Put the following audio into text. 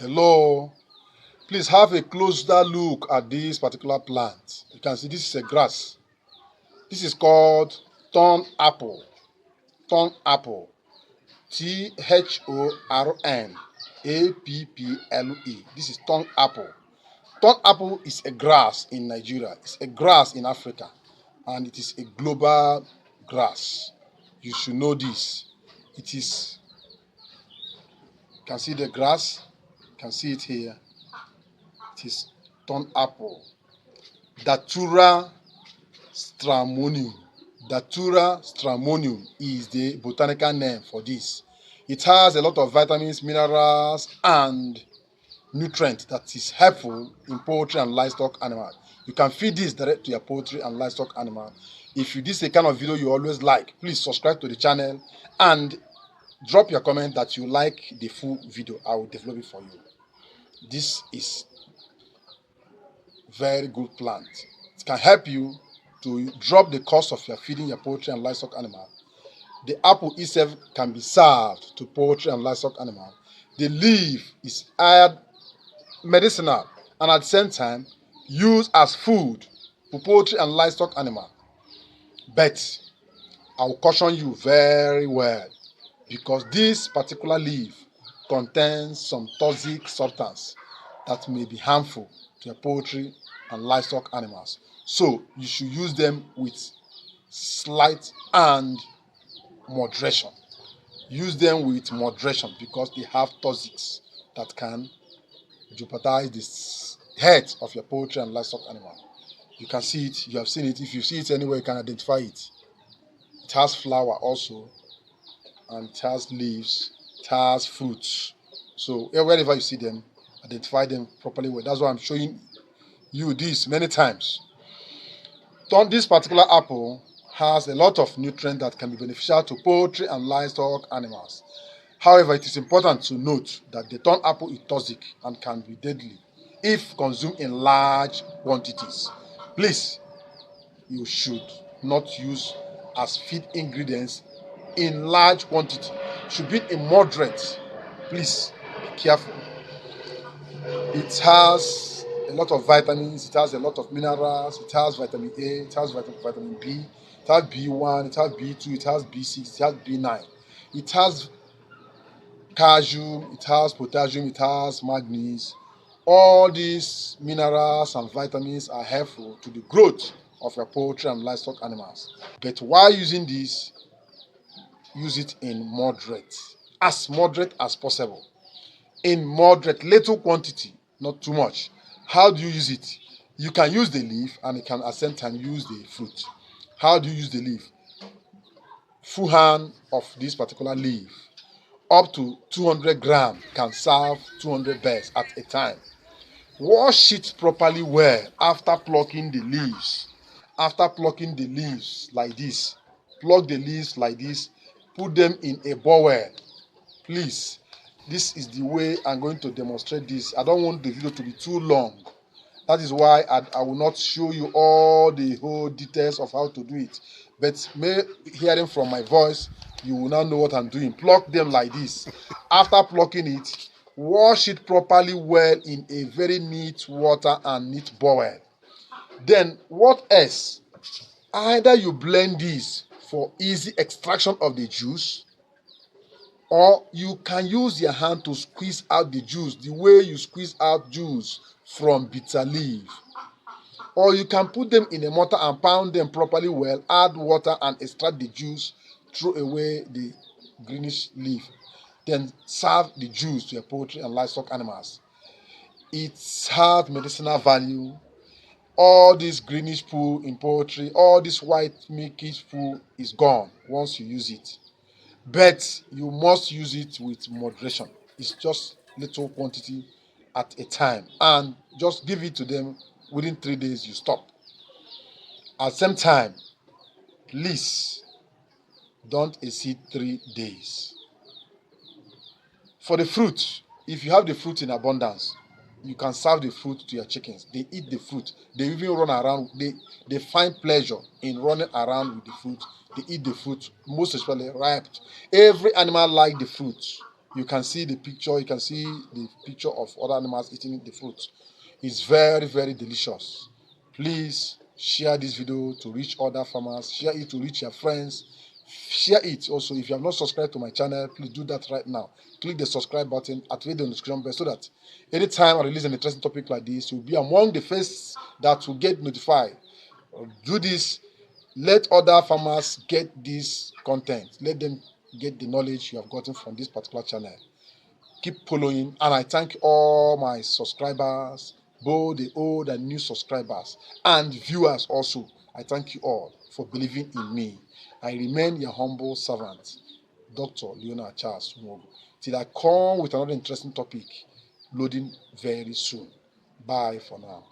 Hello, please have a closer look at this particular plant. You can see this is a grass. This is called thorn apple. Thorn apple. Thorn apple. This is thorn apple. Thorn apple is a grass in Nigeria. It's a grass in Africa, and it is a global grass. You should know this. It is. You can see the grass. You can see it here. It is thorn apple. Datura stramonium. Datura stramonium is the botanical name for this. It has a lot of vitamins, minerals, and nutrients that is helpful in poultry and livestock animals. You can feed this direct to your poultry and livestock animal. If this is the kind of video you always like, please subscribe to the channel and drop your comment that you like the full video. I will develop it for you. This is very good plant. It can help you to drop the cost of your feeding your poultry and livestock animal. The apple itself can be served to poultry and livestock animal. The leaf is added medicinal and at the same time used as food for poultry and livestock animal. But I will caution you very well because this particular leaf contains some toxic substance that may be harmful to your poultry and livestock animals. So you should use them with slight and moderation. Use them with moderation because they have toxics that can jeopardize the health of your poultry and livestock animal. You can see it, you have seen it. If you see it anywhere, you can identify it. It has flower also, and it has leaves, it has fruits. So wherever you see them, identify them properly well. That's why I'm showing you this many times. This particular apple has a lot of nutrients that can be beneficial to poultry and livestock animals. However, it is important to note that the thorn apple is toxic and can be deadly if consumed in large quantities. Please, you should not use as feed ingredients in large quantity. Should be in moderate. Please be careful. It has a lot of vitamins, it has a lot of minerals, it has vitamin A, it has vitamin B, it has B1, it has B2, it has B6, it has B9. It has calcium, it has potassium, it has manganese. All these minerals and vitamins are helpful to the growth of your poultry and livestock animals. But while using this, use it in moderate as possible. In moderate, little quantity, not too much. How do you use it? You can use the leaf and you can at the same time use the fruit. How do you use the leaf? Full hand of this particular leaf, up to 200 grams, can serve 200 birds at a time. Wash it properly well after plucking the leaves. After plucking the leaves like this, pluck the leaves like this, put them in a bowl. Please, this is the way I'm going to demonstrate this. I don't want the video to be too long. That is why I will not show you all the whole details of how to do it. But hearing from my voice, you will now know what I'm doing. Pluck them like this. After plucking it, wash it properly well in a very neat water and neat bowl. Then what else? Either you blend this for easy extraction of the juice, or you can use your hand to squeeze out the juice the way you squeeze out juice from bitter leaf. Or you can put them in a mortar and pound them properly well, add water and extract the juice, throw away the greenish leaf, then serve the juice to your poultry and livestock animals. It has medicinal value. All this greenish poo in poultry, all this white milkish poo is gone once you use it. But you must use it with moderation. It's just little quantity at a time, and just give it to them within 3 days. You stop. At the same time, please don't exceed 3 days. For the fruit, if you have the fruit in abundance, you can serve the fruit to your chickens. They eat the fruit. They even run around. They find pleasure in running around with the fruit. They eat the fruit, most especially ripe. Every animal like the fruit. You can see the picture. You can see the picture of other animals eating the fruit. It's very, very delicious. Please share this video to reach other farmers. Share it to reach your friends. Share it also. If you have not subscribed to my channel, please do that right now. Click the subscribe button, activate the notification bell so that anytime I release an interesting topic like this, you'll be among the first that will get notified. Do this. Let other farmers get this content. Let them get the knowledge you have gotten from this particular channel. Keep following, and I thank all my subscribers, both the old and new subscribers and viewers also. I thank you all for believing in me. I remain your humble servant, Dr. Leonard Charles Nwogu. Till I come with another interesting topic, loading very soon. Bye for now.